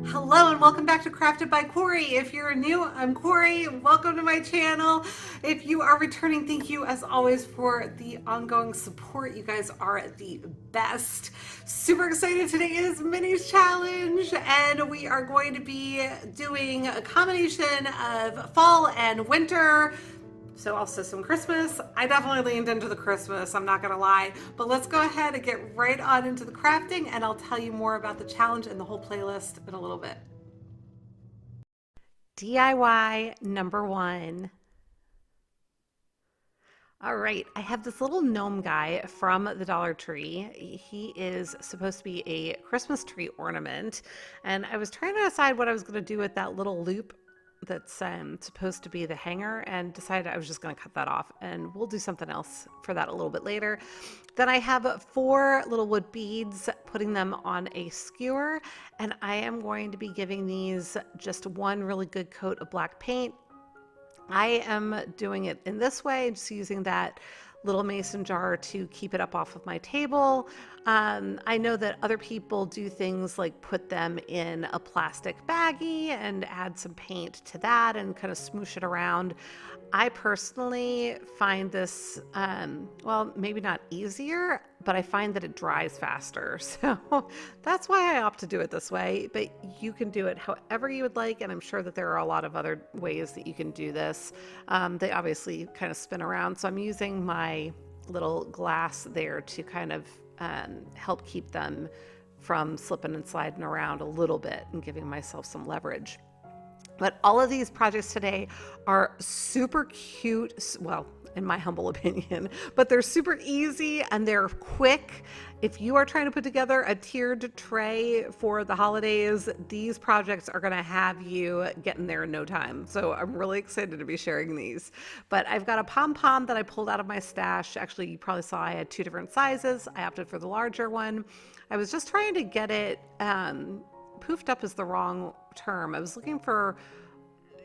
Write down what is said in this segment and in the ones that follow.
Hello and welcome back to Crafted by Corie. If you're new, I'm Corie. Welcome to my channel. If you are returning, thank you as always for the ongoing support. You guys are the best. Super excited. Today is Minis Challenge and we are going to be doing a combination of fall and winter. So also some Christmas. I definitely leaned into the Christmas, I'm not gonna lie. But let's go ahead and get right on into the crafting and I'll tell you more about the challenge and the whole playlist in a little bit. DIY number one. All right, I have this little gnome guy from the Dollar Tree. He is supposed to be a Christmas tree ornament, and I was trying to decide what I was going to do with that little loop that's supposed to be the hanger, and decided I was just going to cut that off, and we'll do something else for that a little bit later. Then I have 4 little wood beads, putting them on a skewer, and I am going to be giving these just one really good coat of black paint. I am doing it in this way, just using that little mason jar to keep it up off of my table. I know that other people do things like put them in a plastic baggie and add some paint to that and kind of smoosh it around. I personally find this, well, maybe not easier, but I find that it dries faster. So that's why I opt to do it this way, but you can do it however you would like. And I'm sure that there are a lot of other ways that you can do this. They obviously kind of spin around. So I'm using my little glass there to kind of help keep them from slipping and sliding around a little bit and giving myself some leverage. But all of these projects today are super cute, well, in my humble opinion, but they're super easy and they're quick. If you are trying to put together a tiered tray for the holidays, these projects are gonna have you getting there in no time. So I'm really excited to be sharing these. But I've got a pom-pom that I pulled out of my stash. Actually, you probably saw I had 2 different sizes. I opted for the larger one. I was just trying to get it, poofed up is the wrong term. I was looking for,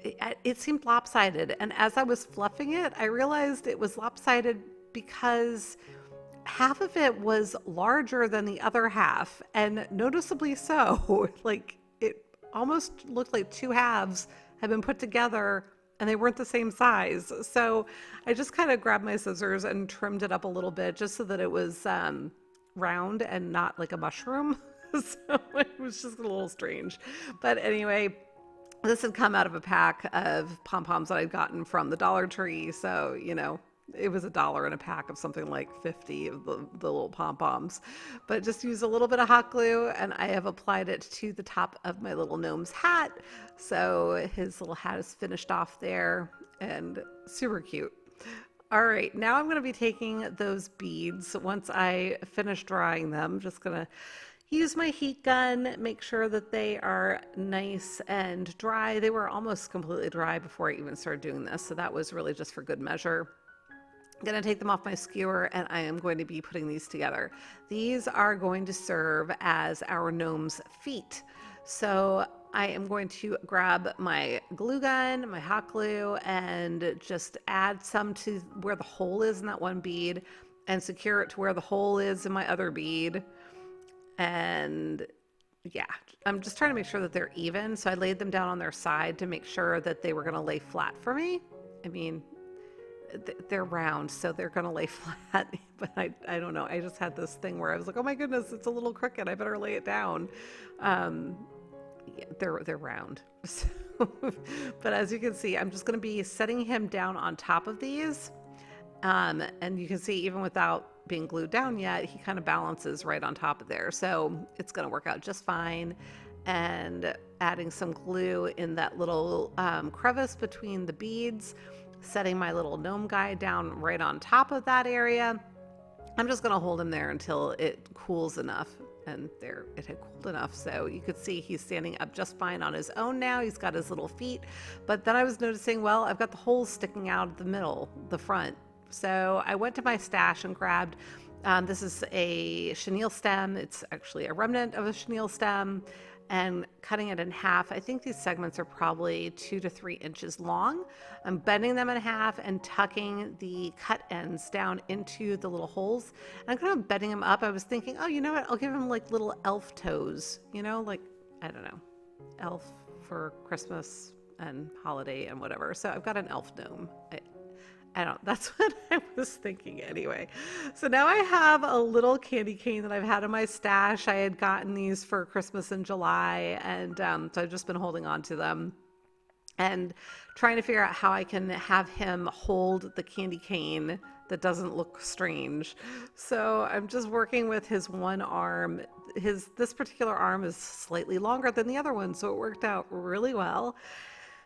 it seemed lopsided. And as I was fluffing it, I realized it was lopsided because half of it was larger than the other half, and noticeably so. Like it almost looked like 2 halves had been put together and they weren't the same size. So I just kind of grabbed my scissors and trimmed it up a little bit just so that it was round and not like a mushroom. So it was just a little strange. But anyway, this had come out of a pack of pom-poms that I'd gotten from the Dollar Tree. So, you know, it was $1 in a pack of something like 50 of the little pom-poms. But just use a little bit of hot glue, and I have applied it to the top of my little gnome's hat. So his little hat is finished off there and super cute. All right, now I'm going to be taking those beads. Once I finish drying them, just going to use my heat gun, make sure that they are nice and dry. They were almost completely dry before I even started doing this, so that was really just for good measure. I'm going to take them off my skewer and I am going to be putting these together. These are going to serve as our gnome's feet. So I am going to grab my glue gun, my hot glue, and just add some to where the hole is in that one bead and secure it to where the hole is in my other bead. And yeah, I'm just trying to make sure that they're even. So I laid them down on their side to make sure that they were going to lay flat for me. I mean, they're round, so they're going to lay flat. But I don't know. I just had this thing where I was like, oh my goodness, it's a little crooked. I better lay it down. Yeah, they're round. So, but as you can see, I'm just going to be setting him down on top of these. And you can see even without being glued down yet, he kind of balances right on top of there. So it's going to work out just fine. And adding some glue in that little crevice between the beads, setting my little gnome guy down right on top of that area. I'm just going to hold him there until it cools enough. And there, it had cooled enough. So you could see he's standing up just fine on his own now. He's got his little feet. But then I was noticing, well, I've got the holes sticking out of the middle, the front. So I went to my stash and grabbed, this is a chenille stem. It's actually a remnant of a chenille stem, and cutting it in half. I think these segments are probably 2 to 3 inches long. I'm bending them in half and tucking the cut ends down into the little holes. And I'm kind of bending them up. I was thinking, oh, you know what? I'll give them like little elf toes, you know, like, I don't know. elf for Christmas and holiday and whatever. So I've got an elf gnome. I don't, that's what I was thinking anyway. So now I have a little candy cane that I've had in my stash. I had gotten these for Christmas in July, and so I've just been holding on to them and trying to figure out how I can have him hold the candy cane that doesn't look strange. So I'm just working with his one arm. This particular arm is slightly longer than the other one, so it worked out really well.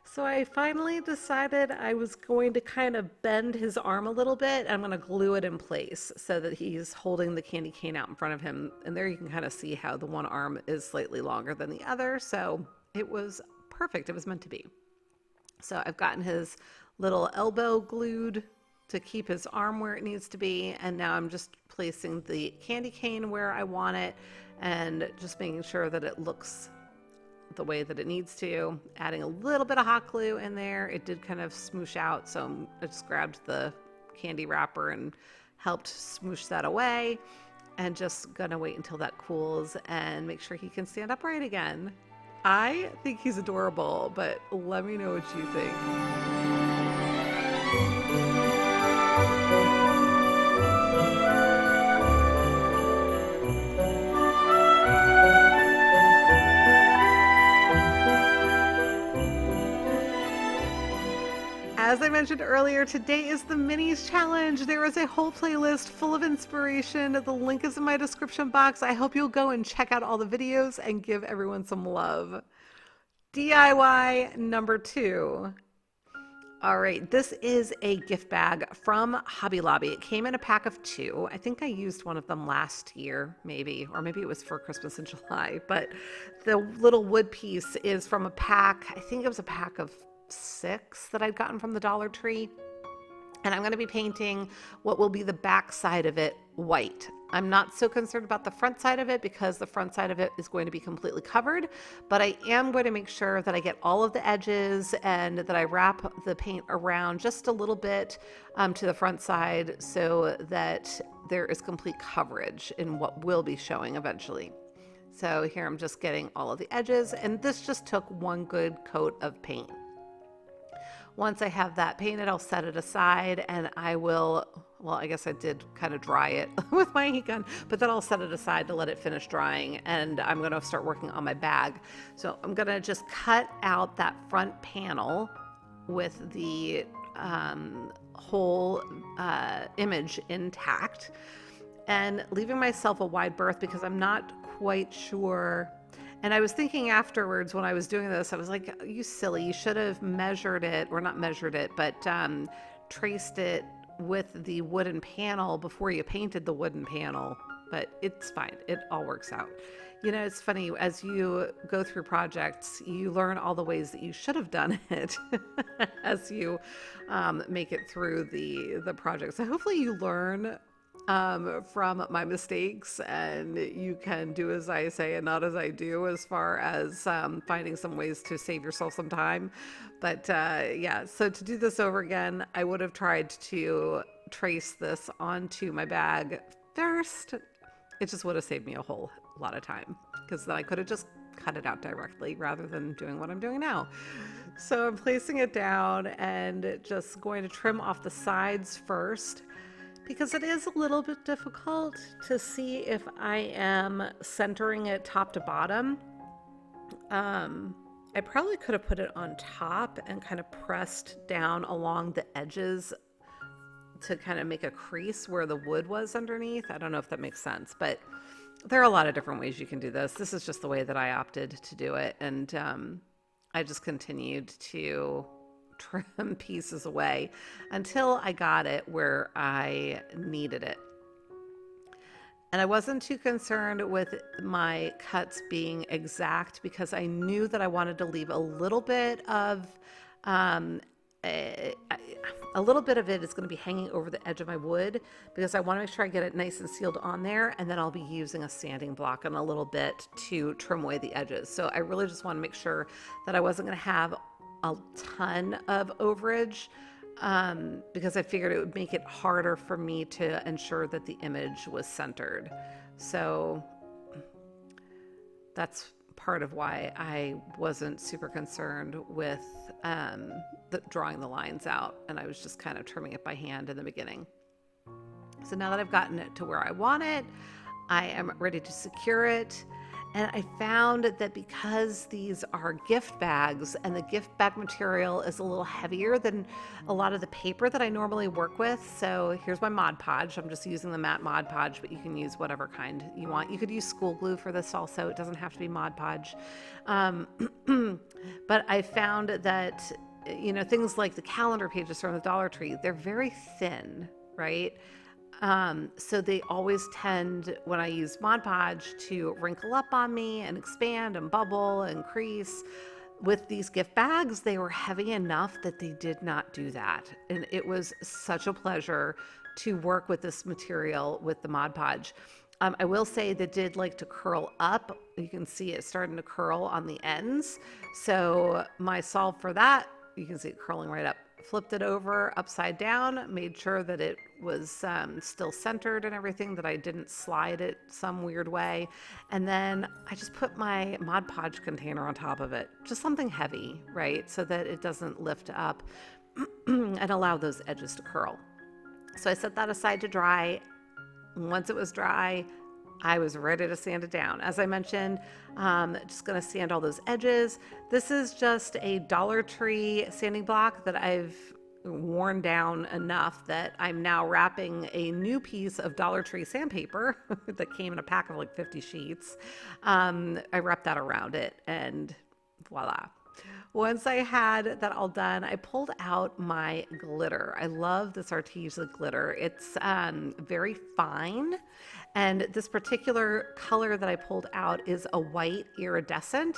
So I finally decided I was going to kind of bend his arm a little bit. I'm going to glue it in place so that he's holding the candy cane out in front of him. And there you can kind of see how the one arm is slightly longer than the other. So it was perfect. It was meant to be. So I've gotten his little elbow glued to keep his arm where it needs to be. And now I'm just placing the candy cane where I want it and just making sure that it looks the way that it needs to, adding a little bit of hot glue in there. It did kind of smoosh out, so I just grabbed the candy wrapper and helped smoosh that away, and just gonna wait until that cools and make sure he can stand upright again. I think he's adorable, but let me know what you think. As I mentioned earlier, today is the Minis Challenge. There is a whole playlist full of inspiration. The link is in my description box. I hope you'll go and check out all the videos and give everyone some love. DIY number 2. All right, this is a gift bag from Hobby Lobby. It came in a pack of 2. I think I used one of them last year, maybe, or maybe it was for Christmas in July. But the little wood piece is from a pack, I think it was a pack of 6 that I'd gotten from the Dollar Tree. And I'm going to be painting what will be the back side of it white. I'm not so concerned about the front side of it because the front side of it is going to be completely covered, but I am going to make sure that I get all of the edges and that I wrap the paint around just a little bit to the front side so that there is complete coverage in what will be showing eventually. So here I'm just getting all of the edges, and this just took one good coat of paint. Once I have that painted, I'll set it aside, and I will, well, I guess I did kind of dry it with my heat gun, but then I'll set it aside to let it finish drying, and I'm going to start working on my bag. So I'm going to just cut out that front panel with the whole image intact, and leaving myself a wide berth because I'm not quite sure. And I was thinking afterwards when I was doing this, I was like, you silly, you should have measured it, or not measured it, but traced it with the wooden panel before you painted the wooden panel. But it's fine. It all works out. You know, it's funny, as you go through projects, you learn all the ways that you should have done it as you make it through the project. So hopefully you learn from my mistakes, and you can do as I say and not as I do as far as finding some ways to save yourself some time. But yeah, so to do this over again, I would have tried to trace this onto my bag first. It just would have saved me a whole lot of time, because then I could have just cut it out directly rather than doing what I'm doing now. So I'm placing it down and just going to trim off the sides first, because it is a little bit difficult to see if I am centering it top to bottom. I probably could have put it on top and kind of pressed down along the edges to kind of make a crease where the wood was underneath. I don't know if that makes sense, but there are a lot of different ways you can do this. This is just the way that I opted to do it. And I just continued to trim pieces away until I got it where I needed it. And I wasn't too concerned with my cuts being exact, because I knew that I wanted to leave a little bit of a little bit of it is going to be hanging over the edge of my wood, because I want to make sure I get it nice and sealed on there, and then I'll be using a sanding block and a little bit to trim away the edges. So I really just want to make sure that I wasn't going to have a ton of overage, because I figured it would make it harder for me to ensure that the image was centered. So that's part of why I wasn't super concerned with drawing the lines out, and I was just kind of trimming it by hand in the beginning. So now that I've gotten it to where I want it, I am ready to secure it. And I found that because these are gift bags and the gift bag material is a little heavier than a lot of the paper that I normally work with. So here's my Mod Podge. I'm just using the matte Mod Podge, but you can use whatever kind you want. You could use school glue for this also. It doesn't have to be Mod Podge. But I found that, things like the calendar pages from the Dollar Tree, they're very thin, right? So they always tend, when I use Mod Podge, to wrinkle up on me and expand and bubble and crease. With these gift bags, they were heavy enough that they did not do that. And it was such a pleasure to work with this material with the Mod Podge. I will say that did like to curl up. You can see it starting to curl on the ends. So my solve for that, you can see it curling right up. Flipped it over upside down, made sure that it was still centered and everything, that I didn't slide it some weird way. And then I just put my Mod Podge container on top of it, just something heavy, right? So that it doesn't lift up and allow those edges to curl. So I set that aside to dry. Once it was dry, I was ready to sand it down. As I mentioned, just gonna sand all those edges. This is just a Dollar Tree sanding block that I've worn down enough that I'm now wrapping a new piece of Dollar Tree sandpaper that came in a pack of like 50 sheets. I wrapped that around it and voila. Once I had that all done, I pulled out my glitter. I love this Artesia glitter. It's very fine. And this particular color that I pulled out is a white iridescent.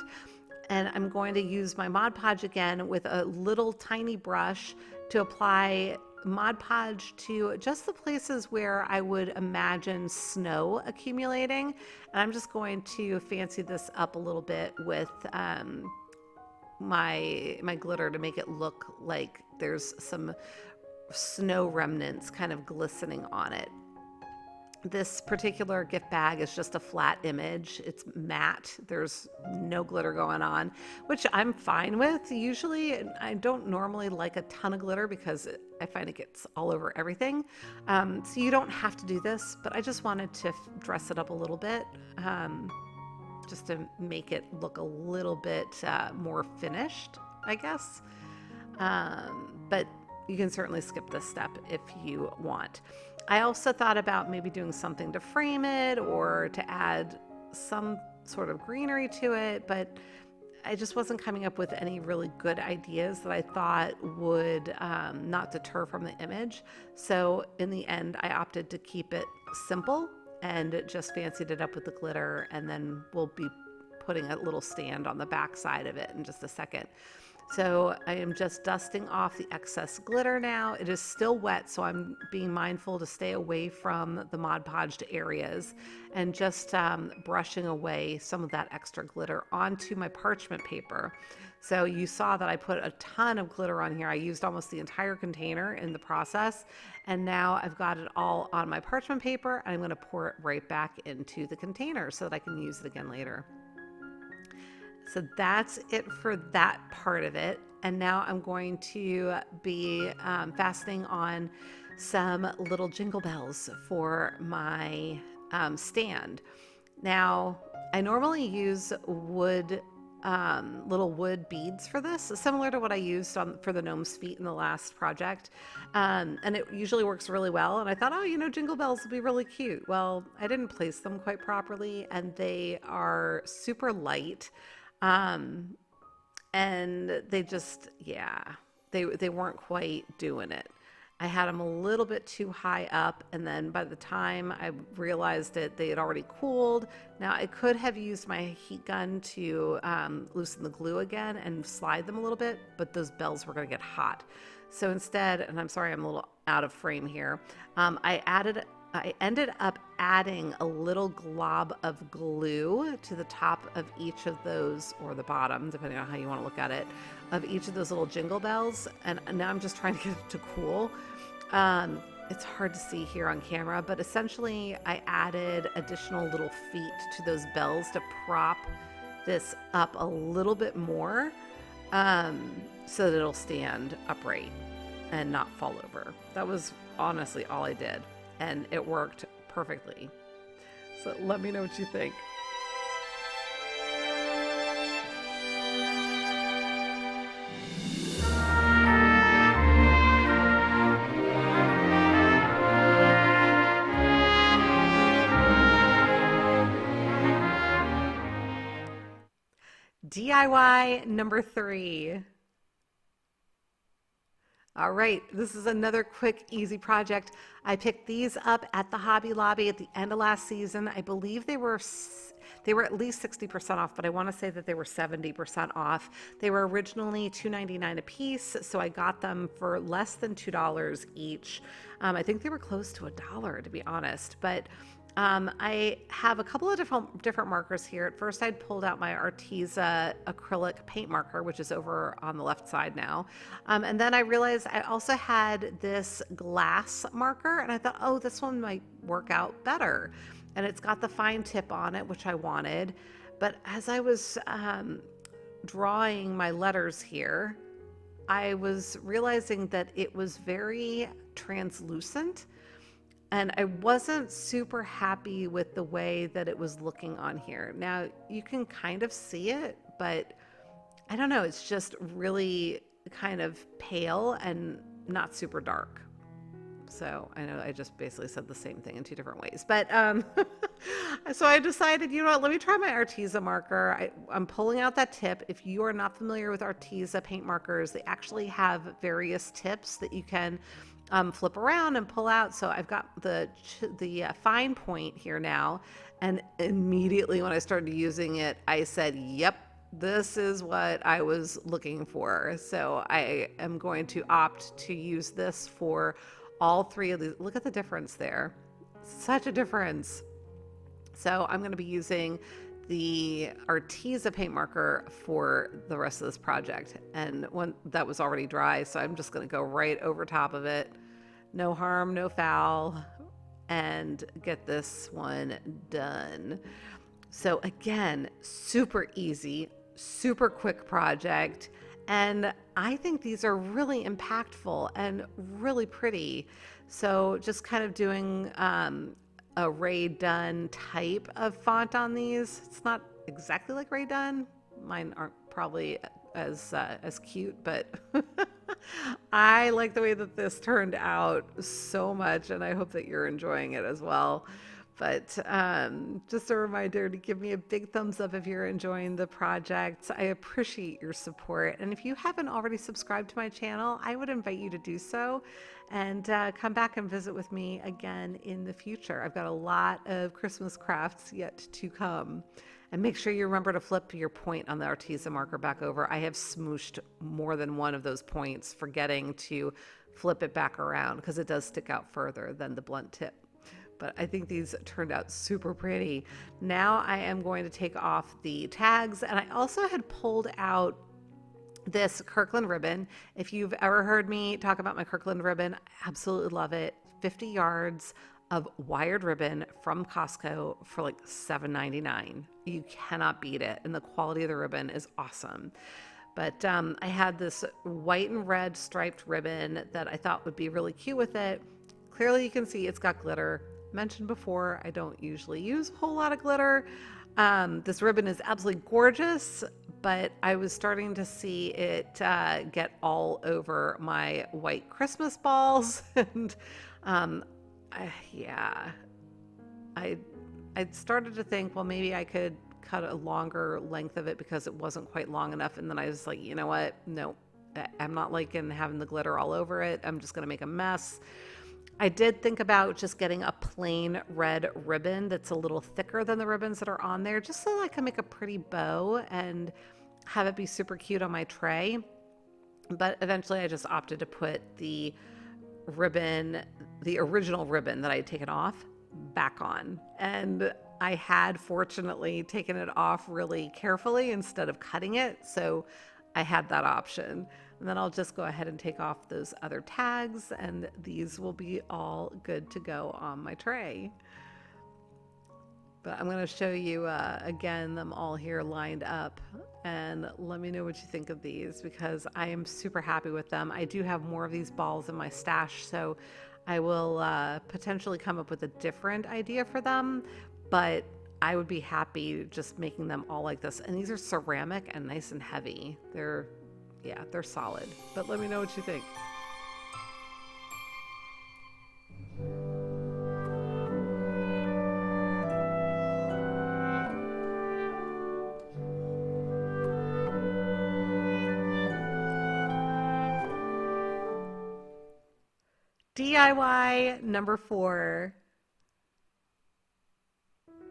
And I'm going to use my Mod Podge again with a little tiny brush to apply Mod Podge to just the places where I would imagine snow accumulating. And I'm just going to fancy this up a little bit with my glitter to make it look like there's some snow remnants kind of glistening on it. This particular gift bag is just a flat image. It's matte. There's no glitter going on, which I'm fine with. Usually, I don't normally like a ton of glitter because I find it gets all over everything. So you don't have to do this, but I just wanted to dress it up a little bit. Just to make it look a little bit more finished, I guess. But you can certainly skip this step if you want. I also thought about maybe doing something to frame it or to add some sort of greenery to it, but I just wasn't coming up with any really good ideas that I thought would not deter from the image. So in the end, I opted to keep it simple and just fancied it up with the glitter, and then we'll be putting a little stand on the back side of it in just a second. So I am just dusting off the excess glitter now. It is still wet, so I'm being mindful to stay away from the Mod Podged areas and just brushing away some of that extra glitter onto my parchment paper. So you saw that I put a ton of glitter on here. I used almost the entire container in the process, and now I've got it all on my parchment paper, and I'm going to pour it right back into the container so that I can use it again later. So that's it for that part of it. And now I'm going to be fastening on some little jingle bells for my stand. Now, I normally use wood, little wood beads for this, similar to what I used for the gnome's feet in the last project. And it usually works really well. And I thought, oh, jingle bells would be really cute. Well, I didn't place them quite properly, and they are super light. And they just, they weren't quite doing it. I had them a little bit too high up, and then by the time I realized it, they had already cooled. Now I could have used my heat gun to loosen the glue again and slide them a little bit, but those bells were going to get hot. So instead, and I'm sorry I'm a little out of frame here, I ended up adding a little glob of glue to the top of each of those, or the bottom, depending on how you want to look at it, of each of those little jingle bells. And now I'm just trying to get it to cool. It's hard to see here on camera, but essentially I added additional little feet to those bells to prop this up a little bit more so that it'll stand upright and not fall over. That was honestly all I did, and it worked perfectly. So let me know what you think. DIY number 3. All right, this is another quick, easy project. I picked these up at the Hobby Lobby at the end of last season. I believe they were at least 60% off, but I want to say that they were 70% off. They were originally $2.99 a piece, so I got them for less than $2 each. I think they were close to $1, to be honest, but I have a couple of different markers here. At first, I'd pulled out my Arteza acrylic paint marker, which is over on the left side now. And then I realized I also had this glass marker, and I thought, oh, this one might work out better. And it's got the fine tip on it, which I wanted. But as I was drawing my letters here, I was realizing that it was very translucent. And I wasn't super happy with the way that it was looking on here. Now, you can kind of see it, but I don't know, it's just really kind of pale and not super dark. So I know I just basically said the same thing in 2 different ways. But so I decided, you know what, let me try my Arteza marker. I'm pulling out that tip. If you are not familiar with Arteza paint markers, they actually have various tips that you can flip around and pull out. So I've got the fine point here now, and immediately when I started using it, I said, yep, this is what I was looking for. So I am going to opt to use this for all 3 of these. Look at the difference there. Such a difference. So I'm going to be using the Arteza paint marker for the rest of this project, and one that was already dry, so I'm just going to go right over top of it, no harm, no foul, and get this one done. So again, super easy, super quick project, and I think these are really impactful and really pretty. So just kind of doing a Ray Dunn type of font on these. It's not exactly like Ray Dunn. Mine aren't probably as cute, but I like the way that this turned out so much, and I hope that you're enjoying it as well. But just a reminder to give me a big thumbs up if you're enjoying the project. I appreciate your support. And if you haven't already subscribed to my channel, I would invite you to do so and come back and visit with me again in the future. I've got a lot of Christmas crafts yet to come. And make sure you remember to flip your point on the Arteza marker back over. I have smooshed more than one of those points, forgetting to flip it back around because it does stick out further than the blunt tip. But I think these turned out super pretty. Now I am going to take off the tags, and I also had pulled out this Kirkland ribbon. If you've ever heard me talk about my Kirkland ribbon, I absolutely love it. 50 yards of wired ribbon from Costco for like $7.99. You cannot beat it, and the quality of the ribbon is awesome. But I had this white and red striped ribbon that I thought would be really cute with it. Clearly you can see it's got glitter. Mentioned before, I don't usually use a whole lot of glitter. This ribbon is absolutely gorgeous, but I was starting to see it get all over my white Christmas balls. And yeah, I started to think, well, maybe I could cut a longer length of it because it wasn't quite long enough. And then I was like, you know what? No, I'm not liking having the glitter all over it. I'm just going to make a mess. I did think about just getting a plain red ribbon that's a little thicker than the ribbons that are on there, just so I can make a pretty bow and have it be super cute on my tray. But eventually I just opted to put the ribbon, the original ribbon that I had taken off, back on. And I had fortunately taken it off really carefully instead of cutting it, so I had that option. And then I'll just go ahead and take off those other tags, and these will be all good to go on my tray. But I'm going to show you again them all here lined up, and let me know what you think of these because I am super happy with them. I do have more of these balls in my stash, so I will potentially come up with a different idea for them, but I would be happy just making them all like this. And these are ceramic and nice and heavy. Yeah, they're solid. But let me know what you think. DIY number 4.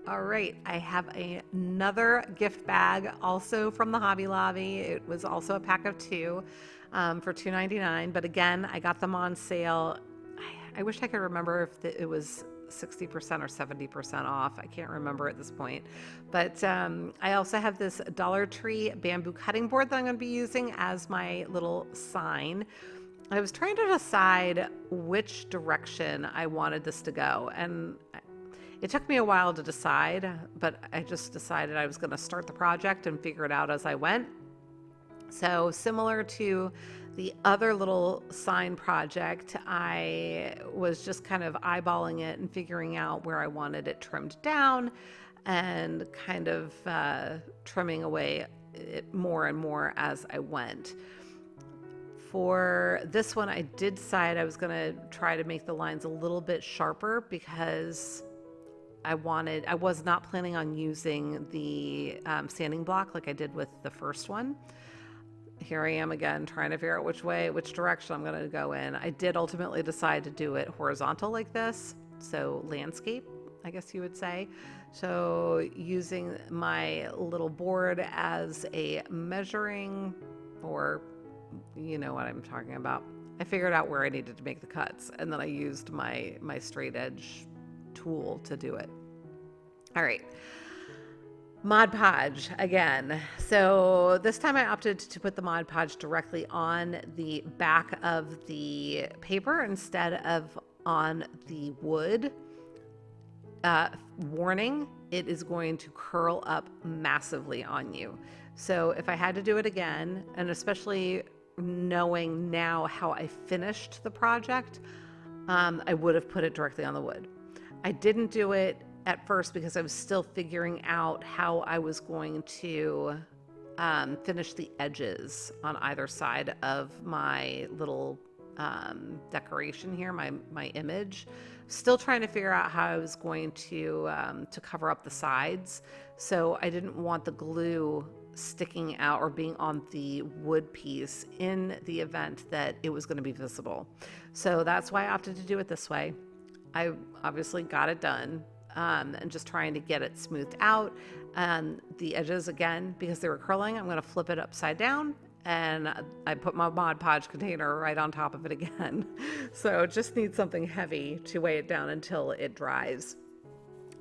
All right, I have another gift bag also from the Hobby Lobby. It was also a pack of 2 for $2.99, but again, I got them on sale. I wish I could remember if it was 60% or 70% off. I can't remember at this point. But I also have this Dollar Tree bamboo cutting board that I'm going to be using as my little sign. I was trying to decide which direction I wanted this to go, and it took me a while to decide, but I just decided I was going to start the project and figure it out as I went. So similar to the other little sign project, I was just kind of eyeballing it and figuring out where I wanted it trimmed down and kind of trimming away it more and more as I went. For this one, I did decide I was going to try to make the lines a little bit sharper because I was not planning on using the sanding block like I did with the first one. Here I am again trying to figure out which direction I'm going to go in. I did ultimately decide to do it horizontal like this, so landscape, I guess you would say. So using my little board as a measuring, or you know what I'm talking about. I figured out where I needed to make the cuts, and then I used my straight edge tool to do it. All right. Mod Podge again. So this time I opted to put the Mod Podge directly on the back of the paper instead of on the wood. Warning, it is going to curl up massively on you. So if I had to do it again, and especially knowing now how I finished the project, I would have put it directly on the wood. I didn't do it at first because I was still figuring out how I was going to finish the edges on either side of my little decoration here, my image. Still trying to figure out how I was going to cover up the sides. So I didn't want the glue sticking out or being on the wood piece in the event that it was going to be visible. So that's why I opted to do it this way. I obviously got it done and just trying to get it smoothed out. And the edges, again, because they were curling, I'm going to flip it upside down, and I put my Mod Podge container right on top of it again. So just need something heavy to weigh it down until it dries.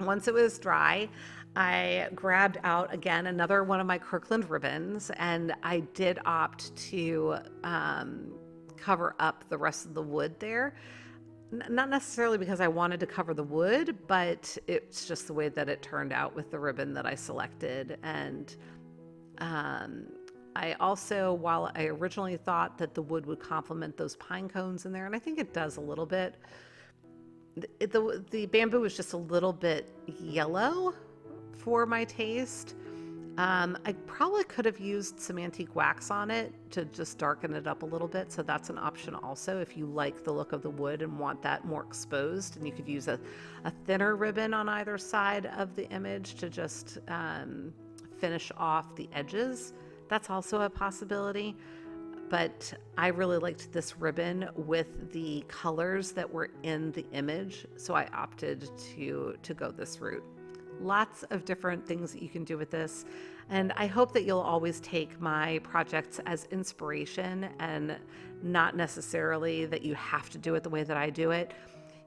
Once it was dry, I grabbed out again another one of my Kirkland ribbons, and I did opt to cover up the rest of the wood there. Not necessarily because I wanted to cover the wood, but it's just the way that it turned out with the ribbon that I selected. And I also, while I originally thought that the wood would complement those pine cones in there, and I think it does a little bit, the bamboo was just a little bit yellow for my taste. I probably could have used some antique wax on it to just darken it up a little bit. So that's an option also if you like the look of the wood and want that more exposed. And you could use a thinner ribbon on either side of the image to just finish off the edges. That's also a possibility. But I really liked this ribbon with the colors that were in the image. So I opted to go this route. Lots of different things that you can do with this, and I hope that you'll always take my projects as inspiration and not necessarily that you have to do it the way that I do it.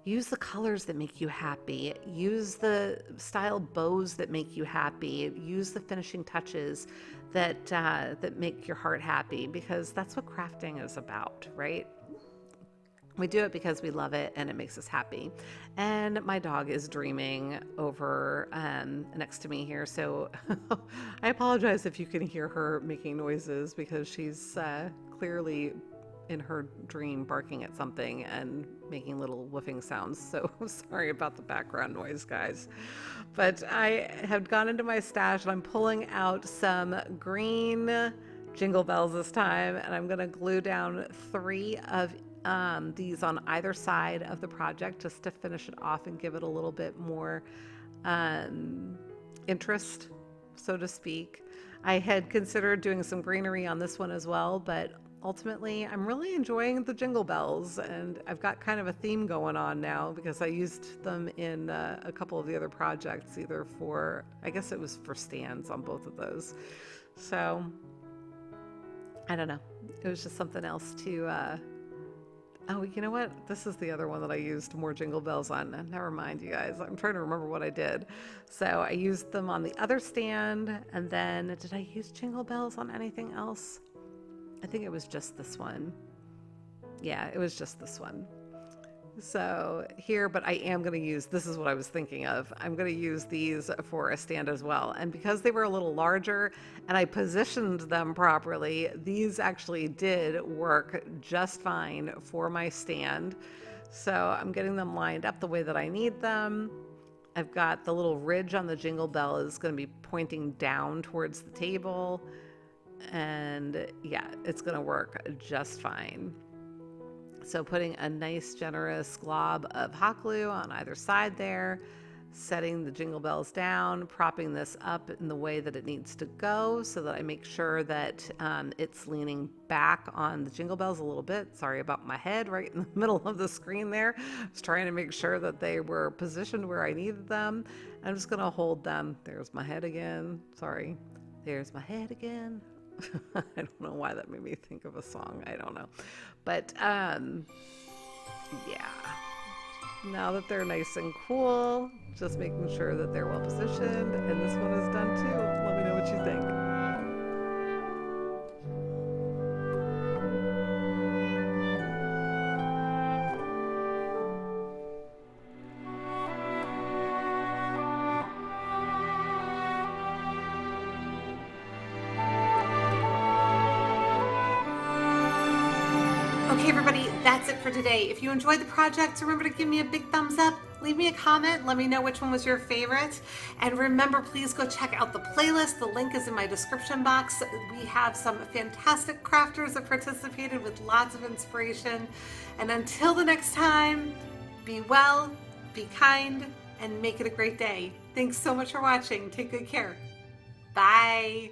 Use the colors that make you happy. Use the style bows that make you happy. Use the finishing touches that make your heart happy, because that's what crafting is about, right? We do it because we love it and it makes us happy. And my dog is dreaming over next to me here. So I apologize if you can hear her making noises because she's clearly in her dream barking at something and making little woofing sounds. So sorry about the background noise, guys. But I have gone into my stash and I'm pulling out some green jingle bells this time, and I'm going to glue down 3 of these on either side of the project just to finish it off and give it a little bit more interest, so to speak. I had considered doing some greenery on this one as well, but ultimately I'm really enjoying the jingle bells, and I've got kind of a theme going on now because I used them in a couple of the other projects, either for, I guess it was for stands on both of those. So I don't know. It was just something else to oh, you know what? This is the other one that I used more jingle bells on. Never mind, you guys. I'm trying to remember what I did. So I used them on the other stand, and then did I use jingle bells on anything else? I think it was just this one. Yeah, it was just this one. So here, but I am going to use, this is what I was thinking of. I'm going to use these for a stand as well. And because they were a little larger and I positioned them properly, these actually did work just fine for my stand. So I'm getting them lined up the way that I need them. I've got the little ridge on the jingle bell is going to be pointing down towards the table. And yeah, it's going to work just fine. So putting a nice generous glob of hot glue on either side there, setting the jingle bells down, propping this up in the way that it needs to go so that I make sure that it's leaning back on the jingle bells a little bit. Sorry about my head right in the middle of the screen there. I was trying to make sure that they were positioned where I needed them. I'm just going to hold them. There's my head again. Sorry. There's my head again. I don't know why that made me think of a song. I don't know. But yeah. Now that they're nice and cool, just making sure that they're well positioned. And this one is done too. Let me know what you think. Okay, everybody, that's it for today. If you enjoyed the project, remember to give me a big thumbs up, leave me a comment, let me know which one was your favorite. And remember, please go check out the playlist. The link is in my description box. We have some fantastic crafters that participated with lots of inspiration. And until the next time, be well, be kind, and make it a great day. Thanks so much for watching. Take good care. Bye.